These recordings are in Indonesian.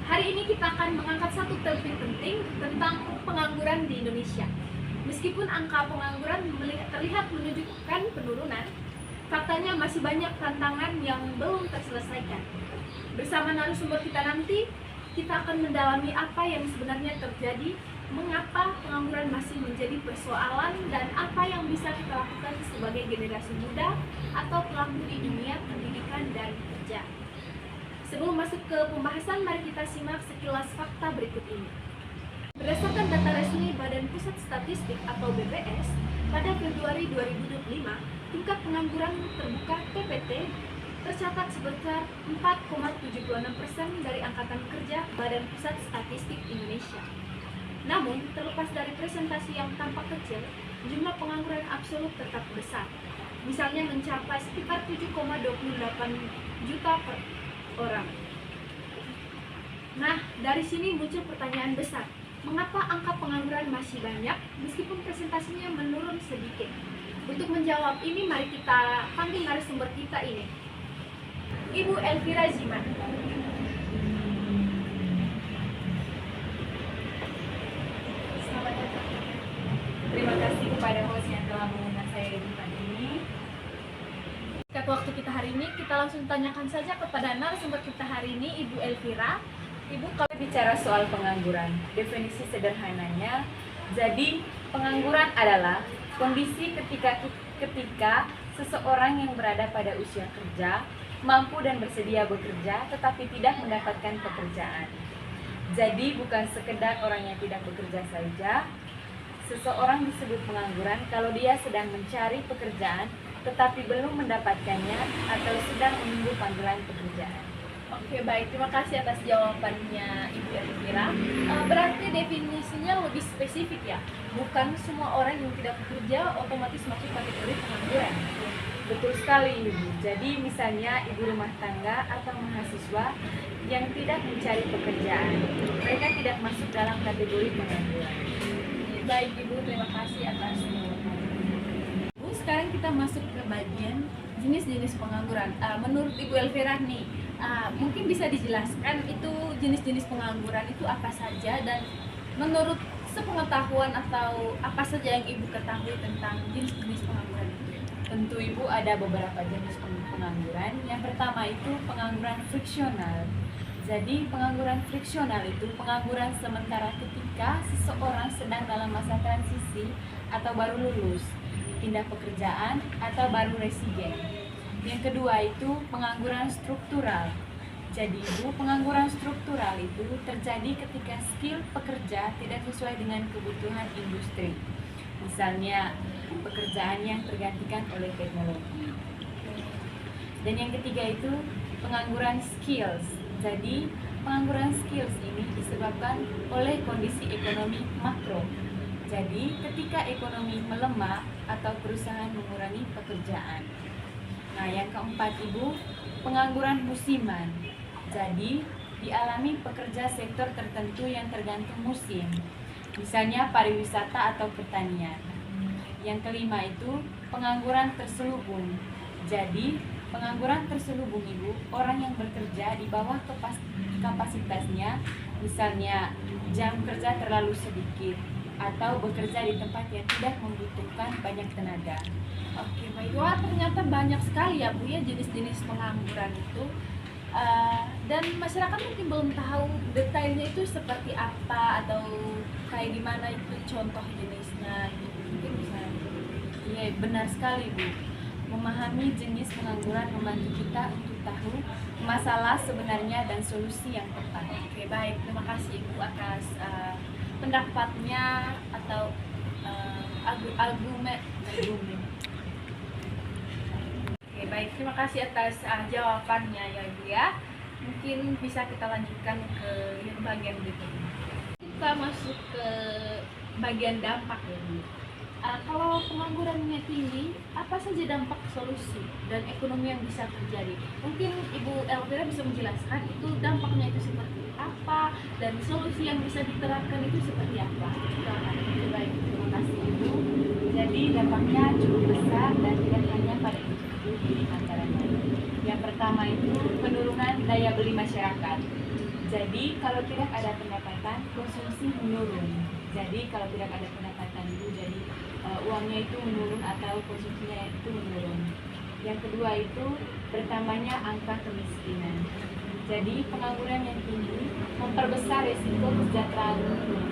Hari ini kita akan mengangkat satu topik penting tentang pengangguran di Indonesia. Meskipun angka pengangguran terlihat menunjukkan penurunan, faktanya masih banyak tantangan yang belum terselesaikan. Bersama narasumber kita nanti, kita akan mendalami apa yang sebenarnya terjadi, mengapa pengangguran masih menjadi persoalan, dan apa yang bisa kita lakukan sebagai generasi muda atau pelaku di dunia pendidikan dan kerja. Sebelum masuk ke pembahasan, mari kita simak sekilas fakta berikut ini. Berdasarkan data resmi Badan Pusat Statistik atau BPS, pada Februari 2025, tingkat pengangguran terbuka TPT tercatat sebesar 4,76% dari Angkatan Kerja Badan Pusat Statistik Indonesia. Namun, terlepas dari presentasi yang tampak kecil, jumlah pengangguran absolut tetap besar. Misalnya mencapai sekitar 7,28 juta per orang. Nah, dari sini muncul pertanyaan besar. Mengapa angka pengangguran masih banyak meskipun presentasinya menurun sedikit? Untuk menjawab ini, mari kita panggil narasumber kita ini, Ibu Elvira Ziman. Selamat datang. Terima kasih kepada host yang telah mengundang saya di tempat ini. Singkat waktu kita hari ini, kita langsung tanyakan saja kepada narasumber kita hari ini, Ibu Elvira. Ibu, kalau bicara soal pengangguran, definisi sederhananya, jadi pengangguran adalah kondisi ketika seseorang yang berada pada usia kerja, mampu dan bersedia bekerja, tetapi tidak mendapatkan pekerjaan. Jadi bukan sekedar orang yang tidak bekerja saja, seseorang disebut pengangguran kalau dia sedang mencari pekerjaan, tetapi belum mendapatkannya atau sedang menunggu panggilan pekerjaan. Oke, baik. Terima kasih atas jawabannya Ibu Elvira. Berarti definisinya lebih spesifik ya? Bukan semua orang yang tidak bekerja otomatis masuk kategori pengangguran. Betul sekali Ibu. Jadi misalnya ibu rumah tangga atau mahasiswa yang tidak mencari pekerjaan, mereka tidak masuk dalam kategori pengangguran. Baik Ibu, terima kasih atas jawabannya. Bu, sekarang kita masuk ke bagian jenis-jenis pengangguran. Menurut Ibu Elvira nih, mungkin bisa dijelaskan itu jenis-jenis pengangguran itu apa saja, dan menurut sepengetahuan atau apa saja yang Ibu ketahui tentang jenis-jenis pengangguran itu? Tentu Ibu ada beberapa jenis pengangguran. Yang pertama itu pengangguran friksional. Jadi pengangguran friksional itu pengangguran sementara ketika seseorang sedang dalam masa transisi atau baru lulus, pindah pekerjaan atau baru residen. Yang kedua itu pengangguran struktural. Jadi Ibu, pengangguran struktural itu terjadi ketika skill pekerja tidak sesuai dengan kebutuhan industri. Misalnya pekerjaan yang tergantikan oleh teknologi. Dan yang ketiga itu pengangguran skills. Jadi pengangguran skills ini disebabkan oleh kondisi ekonomi makro. Jadi ketika ekonomi melemah atau perusahaan mengurangi pekerjaan. Nah, yang keempat Ibu, pengangguran musiman. Jadi dialami pekerja sektor tertentu yang tergantung musim. Misalnya pariwisata atau pertanian. Yang kelima itu pengangguran terselubung. Jadi pengangguran terselubung Ibu, orang yang bekerja di bawah kapasitasnya, misalnya jam kerja terlalu sedikit atau bekerja di tempat yang tidak membutuhkan banyak tenaga. Oke, baik. Wah, ternyata banyak sekali ya Bu ya jenis-jenis pengangguran itu. Dan masyarakat mungkin belum tahu detailnya itu seperti apa atau kayak gimana itu contoh jenisnya gitu. Mungkin bisa. Iya, benar sekali Bu. Memahami jenis pengangguran membantu kita untuk tahu masalah sebenarnya dan solusi yang tepat. Oke, baik. Terima kasih Ibu atas pendapatnya atau argumen. Oke, baik. Terima kasih atas jawabannya ya Ibu ya. Mungkin bisa kita lanjutkan ke yang bagian berikutnya. Kita masuk ke bagian dampak ya Bu. Kalau penganggurannya tinggi, apa saja dampak solusi dan ekonomi yang bisa terjadi? Mungkin Ibu Elvira bisa menjelaskan itu dampaknya itu seperti apa dan solusi yang bisa diterapkan itu seperti apa? Baik, terima kasih Ibu. Jadi dampaknya cukup besar dan tidak hanya pada individu, antaranya. Yang pertama itu penurunan daya beli masyarakat. Jadi kalau tidak ada pendapatan, konsumsi menurun. Jadi kalau tidak ada pendapatan itu, jadi uangnya itu menurun atau konsumsinya itu menurun. Yang kedua itu bertambahnya angka kemiskinan. Jadi pengangguran yang tinggi memperbesar risiko kesejahteraan menurun.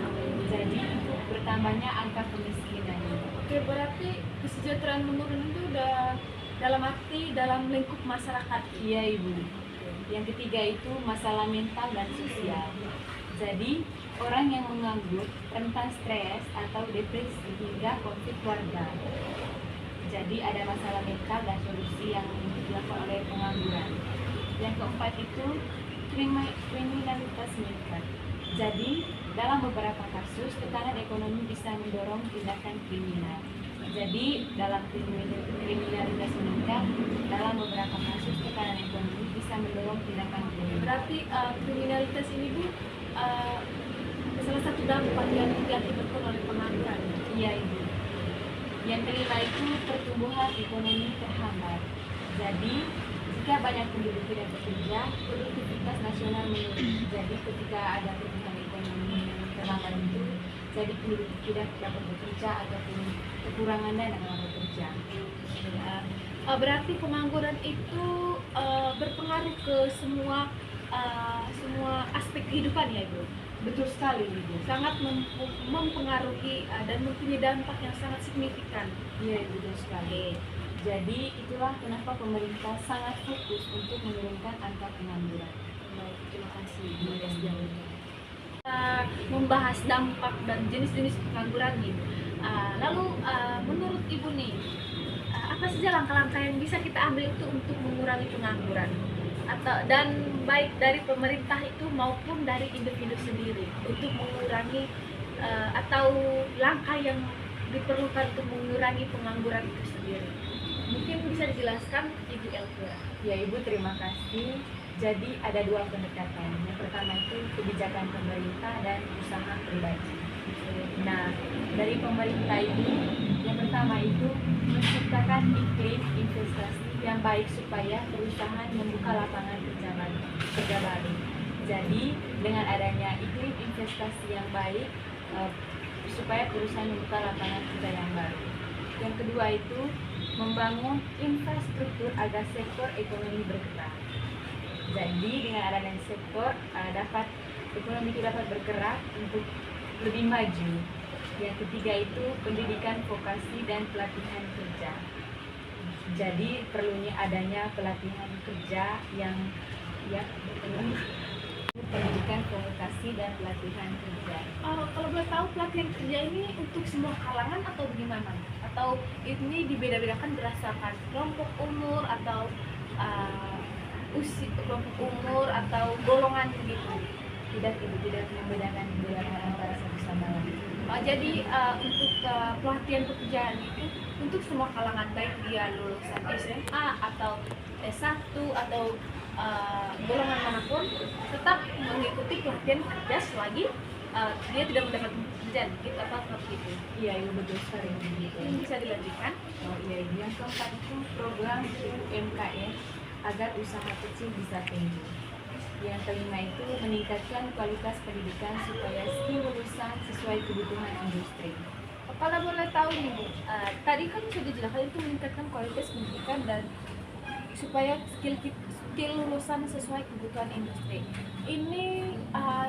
Jadi itu bertambahnya angka kemiskinan. Oke, berarti kesejahteraan menurun itu udah dalam arti dalam lingkup masyarakat. Iya Ibu. Yang ketiga itu masalah mental dan sosial. Jadi orang yang menganggur rentan stres atau depresi hingga konflik keluarga. Jadi ada masalah mental dan solusi yang dilakukan oleh pengangguran. Yang keempat itu kriminalitas meningkat. Jadi dalam beberapa kasus tekanan ekonomi bisa mendorong tindakan kriminal. Jadi dalam kriminalitas meningkat, dalam beberapa kasus tekanan ekonomi bisa mendorong tindakan kriminal. Berarti kriminalitas ini Bu salah satu dampak yang diakibatkan oleh pengangguran. Iya Ibu. Yang kelima itu pertumbuhan ekonomi terhambat. Jadi jika banyak penduduk tidak bekerja, produktivitas nasional menurun. Jadi ketika ada pertumbuhan ekonomi yang terlambat itu, jadi penduduk tidak dapat bekerja ataupun kekurangan dana dalam bekerja. Berarti pengangguran itu berpengaruh ke semua aspek kehidupan ya Ibu. Betul sekali Ibu. Sangat mempengaruhi dan mempunyai dampak yang sangat signifikan. Iya betul sekali. Jadi itulah kenapa pemerintah sangat fokus untuk menurunkan angka pengangguran. Baik, terima kasih Bu Desjali. Membahas dampak dan jenis-jenis pengangguran nih. Lalu menurut Ibu nih, apa saja langkah-langkah yang bisa kita ambil itu untuk mengurangi pengangguran? Dan baik dari pemerintah itu maupun dari individu sendiri untuk mengurangi atau langkah yang diperlukan untuk mengurangi pengangguran itu sendiri. Mungkin bisa dijelaskan Ibu Elvira. Ya Ibu, terima kasih. Jadi ada dua pendekatan. Yang pertama itu kebijakan pemerintah dan usaha pribadi. Nah, dari pemerintah ini yang pertama itu menciptakan iklim investasi yang baik supaya perusahaan membuka lapangan kerja baru. Jadi dengan adanya iklim investasi yang baik supaya perusahaan membuka lapangan kerja yang baru. Yang kedua itu membangun infrastruktur agar sektor ekonomi bergerak. Jadi dengan adanya sektor ekonomi itu dapat bergerak untuk lebih maju. Yang ketiga itu pendidikan vokasi dan pelatihan kerja. Jadi perlunya adanya pelatihan kerja yang pendidikan vokasi dan pelatihan kerja. Kalau boleh tahu pelatihan kerja ini untuk semua kalangan atau bagaimana? Atau ini dibeda-bedakan berdasarkan kelompok umur atau kelompok umur atau golongan begitu? Tidak membedakan antara satu sama lain. Jadi untuk pelatihan pekerjaan itu untuk semua kalangan, baik dia lulusan SMA atau S1 atau golongan manapun tetap mengikuti pelatihan kerja selagi dia tidak mendapat pekerjaan gitu apa seperti itu. Iya, Ibu betul sekali begitu. Ini bisa dilanjutkan. Oh iya, yang keempat itu program UMKM agar usaha kecil bisa tumbuh. Yang kelima itu meningkatkan kualitas pendidikan supaya skill lulusan sesuai kebutuhan industri. Kalau boleh tahu nih Bu, tadi kan sudah dijelaskan itu meningkatkan kualitas pendidikan dan supaya skill lulusan sesuai kebutuhan industri. Ini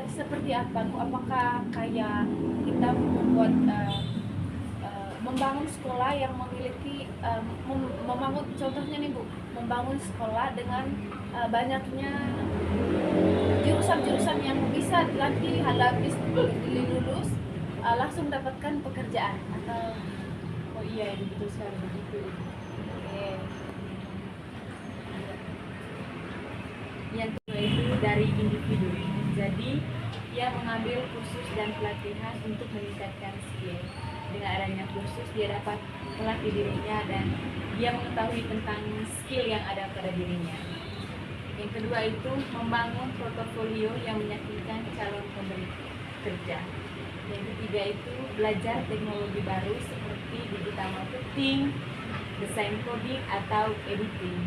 seperti apa Bu? Apakah kayak kita membangun sekolah yang memiliki membangun contohnya nih Bu, membangun sekolah dengan banyaknya jurusan-jurusan yang bisa nanti habis lulus langsung mendapatkan pekerjaan atau oh iya itu betul sekali begitu. okay. Yang kedua itu dari individu. Jadi dia mengambil kursus dan pelatihan untuk meningkatkan skill. Dengan adanya kursus dia dapat melatih dirinya dan dia mengetahui tentang skill yang ada pada dirinya. Yang kedua itu membangun portofolio yang meyakinkan calon pemberi kerja. Yang ketiga itu belajar teknologi baru seperti digital marketing, desain coding atau editing.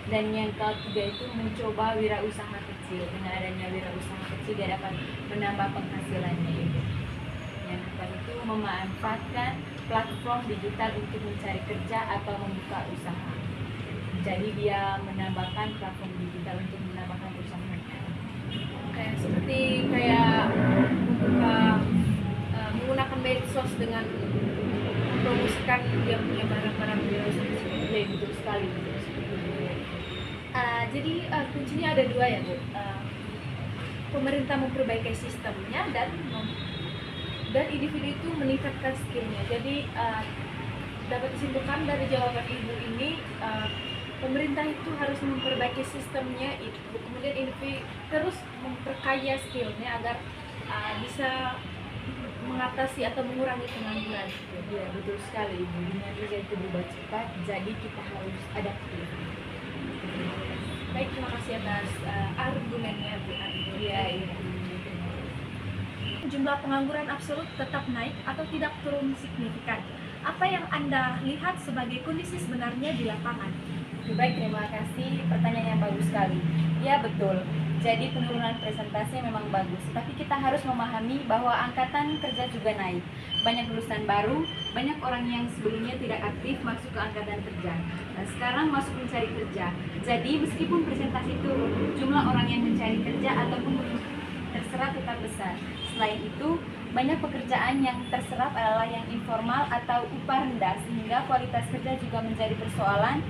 Dan yang ketiga itu mencoba wirausaha kecil. Dengan adanya wirausaha kecil dia dapat menambah penghasilannya itu. Yang keempat itu memanfaatkan platform digital untuk mencari kerja atau membuka usaha. Jadi dia menambahkan platform digital untuk menambahkan usahanya. Kayak seperti kayak membuka menggunakan medsos dengan mempromosikan dia punya barang-barang wirausaha kecil. Ya, betul sekali. Jadi kuncinya ada dua ya Bu. Pemerintah memperbaiki sistemnya dan individu itu meningkatkan skillnya. Jadi dapat disimpulkan dari jawaban Ibu ini, pemerintah itu harus memperbaiki sistemnya itu, kemudian individu terus memperkaya skillnya agar bisa mengatasi atau mengurangi pengangguran. Ya, betul sekali Ibu. Dunia kerja itu berubah cepat, jadi kita harus adaptif. Baik, terima kasih atas argumennya Bu Ardi. Iya. Jumlah pengangguran absolut tetap naik atau tidak turun signifikan? Apa yang Anda lihat sebagai kondisi sebenarnya di lapangan? Baik, terima kasih. Pertanyaan yang bagus sekali. Ya, betul. Jadi penurunan presentasi memang bagus, tapi kita harus memahami bahwa angkatan kerja juga naik. Banyak lulusan baru, banyak orang yang sebelumnya tidak aktif masuk ke angkatan kerja. Nah, sekarang masuk mencari kerja. Jadi meskipun presentasi turun, jumlah orang yang mencari kerja ataupun terserap tetap besar. Selain itu, banyak pekerjaan yang terserap adalah yang informal atau upah rendah, sehingga kualitas kerja juga menjadi persoalan.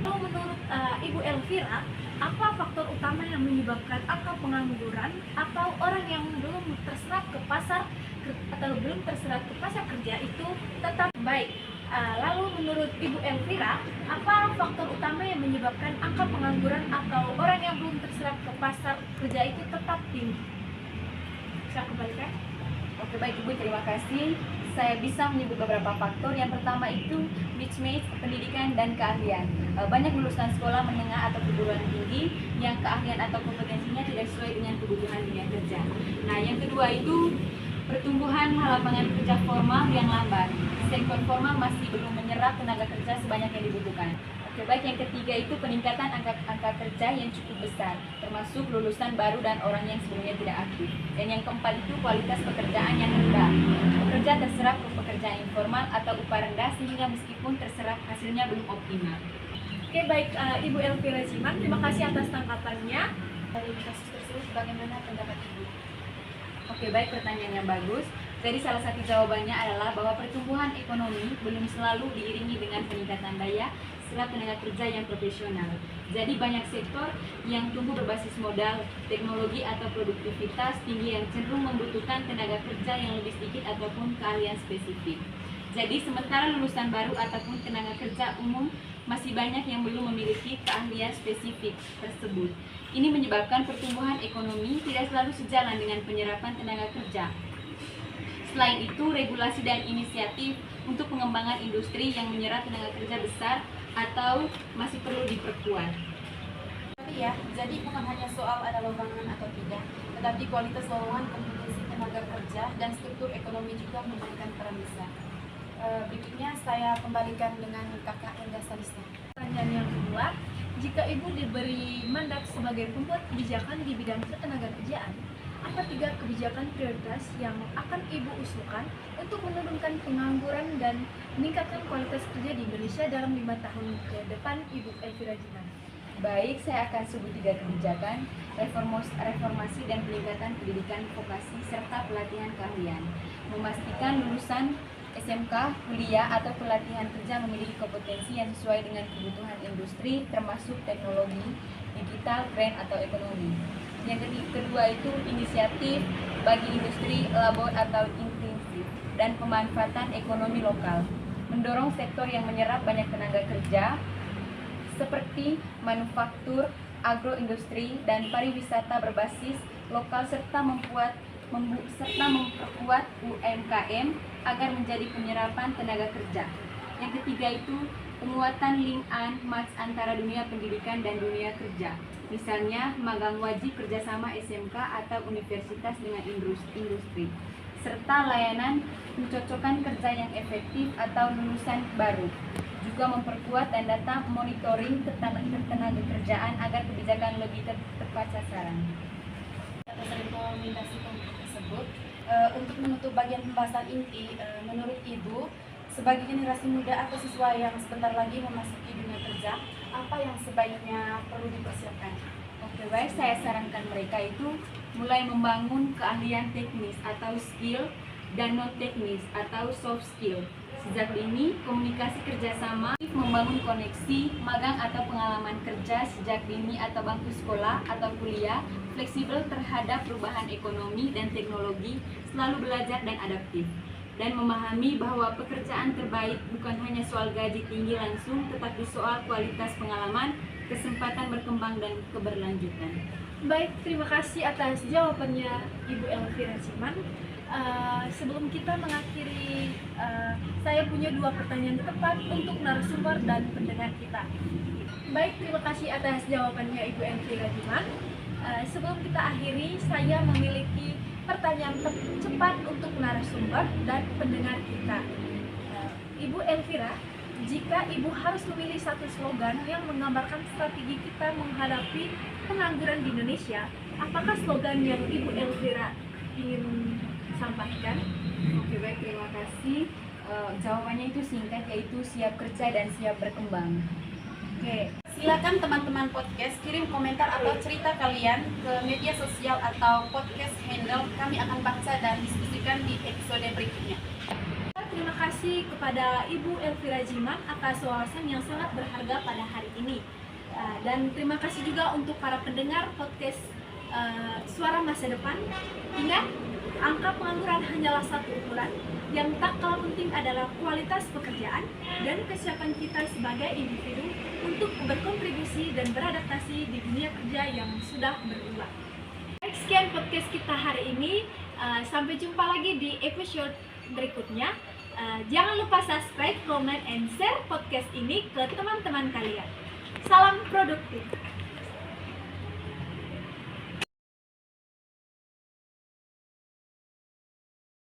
Kalau menurut Ibu Elvira, apa faktor utama yang menyebabkan angka pengangguran atau orang yang belum terserap ke pasar atau belum terserap ke pasar kerja itu tetap baik? Lalu menurut Ibu Elvira, apa faktor utama yang menyebabkan angka pengangguran atau orang yang belum terserap ke pasar kerja itu tetap tinggi? Saya kembalikan. Oke, baik Ibu, terima kasih. Saya bisa menyebut beberapa faktor. Yang pertama itu mismatch pendidikan dan keahlian. Banyak lulusan sekolah menengah atau perguruan tinggi yang keahlian atau kompetensinya tidak sesuai dengan kebutuhan dunia kerja. Nah, yang kedua itu pertumbuhan lapangan kerja formal yang lambat. Sektor formal masih belum menyerap tenaga kerja sebanyak yang dibutuhkan. Oke, baik, yang ketiga itu peningkatan angka kerja yang cukup besar, termasuk lulusan baru dan orang yang sebelumnya tidak aktif. Dan yang keempat itu kualitas pekerjaan yang rendah. Pekerja terserap ke pekerjaan informal atau upah rendah sehingga meskipun terserap hasilnya belum optimal. Oke, baik Ibu Elvira Jiman, terima kasih atas tanggapannya. Dari kasus tersebut, bagaimana pendapat Ibu? Oke, baik, pertanyaan yang bagus. Jadi salah satu jawabannya adalah bahwa pertumbuhan ekonomi belum selalu diiringi dengan peningkatan daya serap tenaga kerja yang profesional. Jadi banyak sektor yang tumbuh berbasis modal, teknologi atau produktivitas tinggi yang cenderung membutuhkan tenaga kerja yang lebih sedikit ataupun keahlian spesifik. Jadi sementara lulusan baru ataupun tenaga kerja umum masih banyak yang belum memiliki keahlian spesifik tersebut. Ini menyebabkan pertumbuhan ekonomi tidak selalu sejalan dengan penyerapan tenaga kerja. Selain itu, regulasi dan inisiatif untuk pengembangan industri yang menyerap tenaga kerja besar atau masih perlu diperkuat. Tapi ya, jadi bukan hanya soal ada lowongan atau tidak, tetapi kualitas lowongan, kompetensi tenaga kerja, dan struktur ekonomi juga memberikan peran besar. Berikutnya saya kembalikan dengan Kakak Elga Salista. Pertanyaan yang kedua, jika Ibu diberi mandat sebagai pembuat kebijakan di bidang ketenagakerjaan, apa 3 kebijakan prioritas yang akan Ibu usulkan untuk menurunkan pengangguran dan meningkatkan kualitas kerja di Indonesia dalam 5 tahun ke depan, Ibu Elvira Jiman? Baik, saya akan sebut 3 kebijakan: reformasi dan peningkatan pendidikan vokasi serta pelatihan keahlian. Memastikan lulusan SMK, kuliah, atau pelatihan kerja memiliki kompetensi yang sesuai dengan kebutuhan industri, termasuk teknologi, digital, brand, atau ekonomi. Yang kedua itu inisiatif bagi industri labor atau intensif dan pemanfaatan ekonomi lokal. Mendorong sektor yang menyerap banyak tenaga kerja seperti manufaktur, agroindustri, dan pariwisata berbasis lokal serta memperkuat UMKM agar menjadi penyerapan tenaga kerja. Yang ketiga itu penguatan link and match antara dunia pendidikan dan dunia kerja. Misalnya magang wajib kerjasama SMK atau universitas dengan industri, serta layanan mencocokkan kerja yang efektif atau lulusan baru. juga memperkuat dan data monitoring ketenaga kerjaan agar kebijakan lebih tepat sasaran. Atas rekomendasi tersebut, untuk menutup bagian pembahasan inti, menurut Ibu, sebagai generasi muda atau siswa yang sebentar lagi memasuki dunia kerja, apa yang sebaiknya perlu dipersiapkan? Oke, baik, saya sarankan mereka itu mulai membangun keahlian teknis atau skill dan non teknis atau soft skill. Sejak dini, komunikasi kerjasama, membangun koneksi, magang atau pengalaman kerja sejak dini atau bangku sekolah atau kuliah, fleksibel terhadap perubahan ekonomi dan teknologi, selalu belajar dan adaptif, dan memahami bahwa pekerjaan terbaik bukan hanya soal gaji tinggi langsung, tetapi soal kualitas pengalaman, kesempatan berkembang, dan keberlanjutan. Baik, terima kasih atas jawabannya Ibu Elvira Jiman. Sebelum kita mengakhiri, saya punya 2 pertanyaan tepat untuk narasumber dan pendengar kita. Baik, terima kasih atas jawabannya Ibu Elvira Jiman. Sebelum kita akhiri, saya memiliki pertanyaan cepat untuk narasumber dan pendengar kita. Ibu Elvira, jika Ibu harus memilih satu slogan yang menggambarkan strategi kita menghadapi pengangguran di Indonesia, apakah slogan yang Ibu Elvira ingin sampaikan? Oke, baik, terima kasih. Jawabannya itu singkat, yaitu siap kerja dan siap berkembang. Oke, silakan teman-teman podcast kirim komentar atau cerita kalian ke media sosial atau podcast handle. Kami akan baca dan diskusikan di episode berikutnya. Terima kasih kepada Ibu Elvira Jiman atas wawasan yang sangat berharga pada hari ini. Dan terima kasih juga untuk para pendengar podcast Suara Masa Depan. Ingat, angka pengangguran hanyalah satu ukuran. Yang tak kalah penting adalah kualitas pekerjaan dan kesiapan kita sebagai individu untuk berkontribusi dan beradaptasi di dunia kerja yang sudah berubah. Baik, sekian podcast kita hari ini. Sampai jumpa lagi di episode berikutnya. Jangan lupa subscribe, comment, and share podcast ini ke teman-teman kalian. Salam produktif.